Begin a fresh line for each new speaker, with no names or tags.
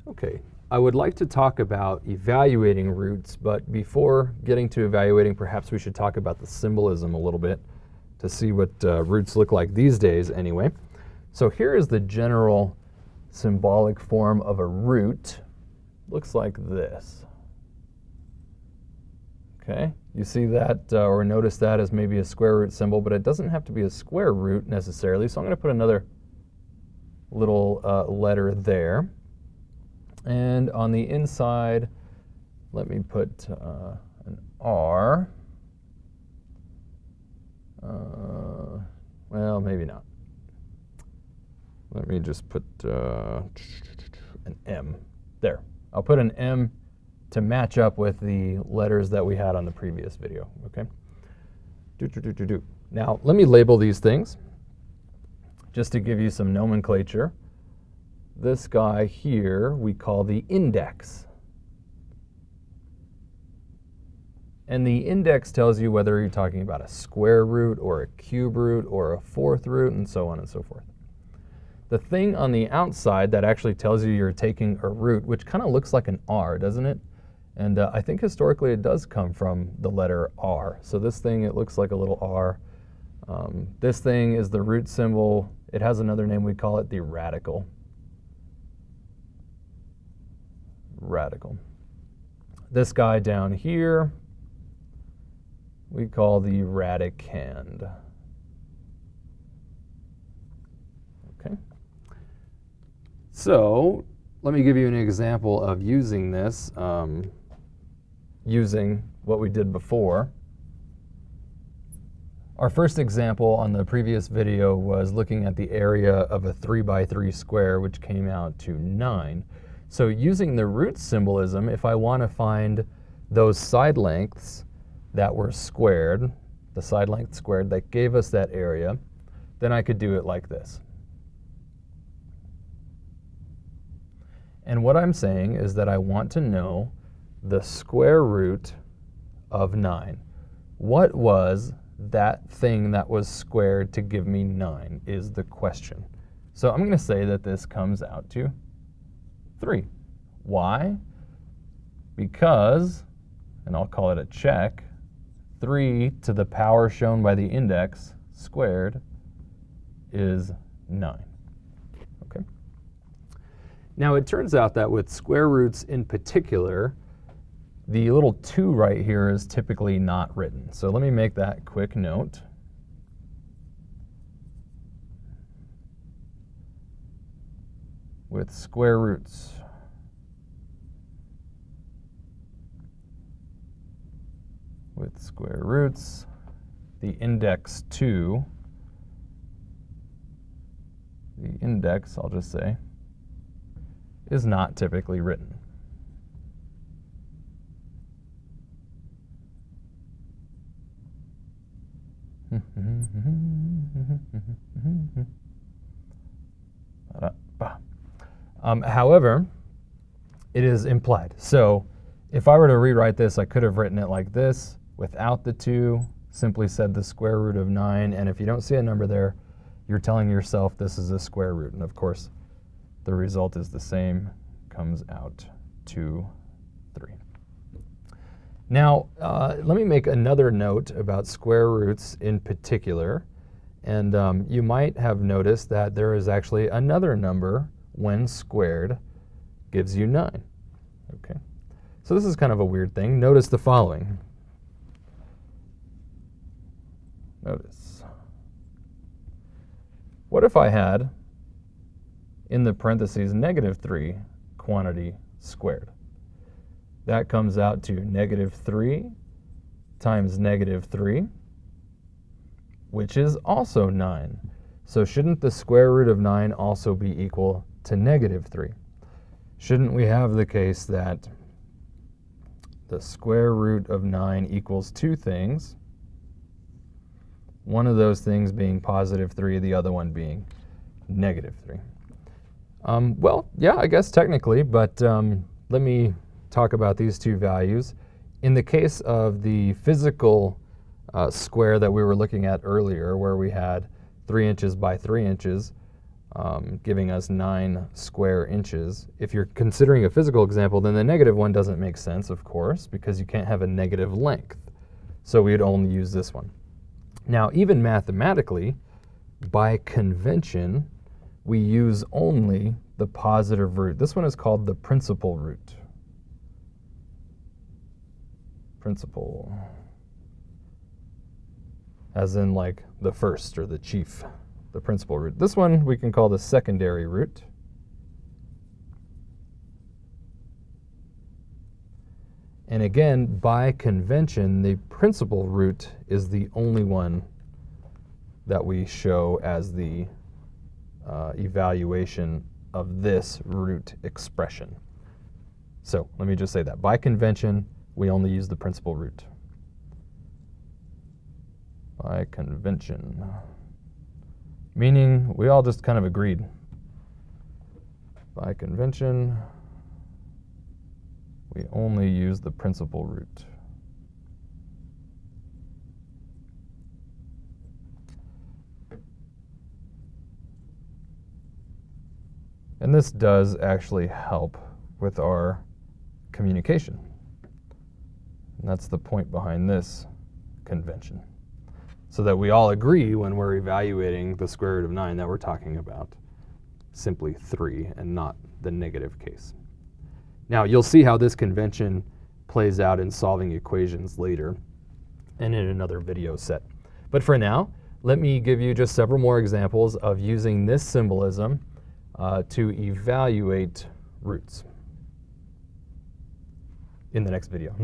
Okay, I would like to talk about evaluating roots, but before getting to evaluating, perhaps we should talk about the symbolism a little bit to see what roots look like these days anyway. So here is the general symbolic form of a root. Looks like this. Okay, you see that or notice that as maybe a square root symbol, but it doesn't have to be a square root necessarily. So I'm going to put another little letter there. And on the inside, let me put an R. Well, maybe not. Let me just put an M. There. I'll put an M to match up with the letters that we had on the previous video, okay? Now, let me label these things just to give you some nomenclature. This guy here we call the index. And the index tells you whether you're talking about a square root or a cube root or a fourth root and so on and so forth. The thing on the outside that actually tells you you're taking a root, which kind of looks like an R, doesn't it? And I think historically it does come from the letter R. So this thing, it looks like a little R. This thing is the root symbol. It has another name. We call it the radical. Radical. This guy down here, we call the radicand. Okay. So let me give you an example of using this, using what we did before. Our first example on the previous video was looking at the area of a 3 by 3 square, which came out to 9. So using the root symbolism, if I want to find those side lengths that were squared, the side length squared that gave us that area, then I could do it like this. And what I'm saying is that I want to know the square root of 9. What was that thing that was squared to give me 9 is the question. So I'm going to say that this comes out to 3. Why? Because, and I'll call it a check, 3 to the power shown by the index squared is 9. Okay. Now it turns out that with square roots in particular, the little 2 right here is typically not written. So let me make that quick note. With square roots, the index 2, the index, I'll just say, is not typically written. However, it is implied. So if I were to rewrite this, I could have written it like this without the 2, simply said the square root of 9, and if you don't see a number there, you're telling yourself this is a square root, and of course the result is the same, comes out to 3. Now, let me make another note about square roots in particular, and you might have noticed that there is actually another number when squared gives you 9. Okay, so this is kind of a weird thing. Notice the following. Notice. What if I had, in the parentheses, -3 quantity squared? That comes out to -3 times -3, which is also 9. So shouldn't the square root of 9 also be equal to -3? Shouldn't we have the case that the square root of 9 equals 2 things, one of those things being +3, the other one being -3? Well, yeah, I guess technically, but let me talk about these two values. In the case of the physical square that we were looking at earlier, where we had 3 inches by 3 inches, giving us 9 square inches. If you're considering a physical example, then the negative one doesn't make sense, of course, because you can't have a negative length. So we'd only use this one. Now, even mathematically, by convention, we use only the positive root. This one is called the principal root. Principal. As in like the first or the chief. The principal root. This one we can call the secondary root. And again, by convention, the principal root is the only one that we show as the evaluation of this root expression. So let me just say that. By convention, we only use the principal root. By convention. Meaning we all just kind of agreed. By convention, we only use the principal root. And this does actually help with our communication. And that's the point behind this convention. So that we all agree when we're evaluating the square root of 9 that we're talking about simply 3 and not the negative case. Now, you'll see how this convention plays out in solving equations later and in another video set. But for now, let me give you just several more examples of using this symbolism to evaluate roots in the next video.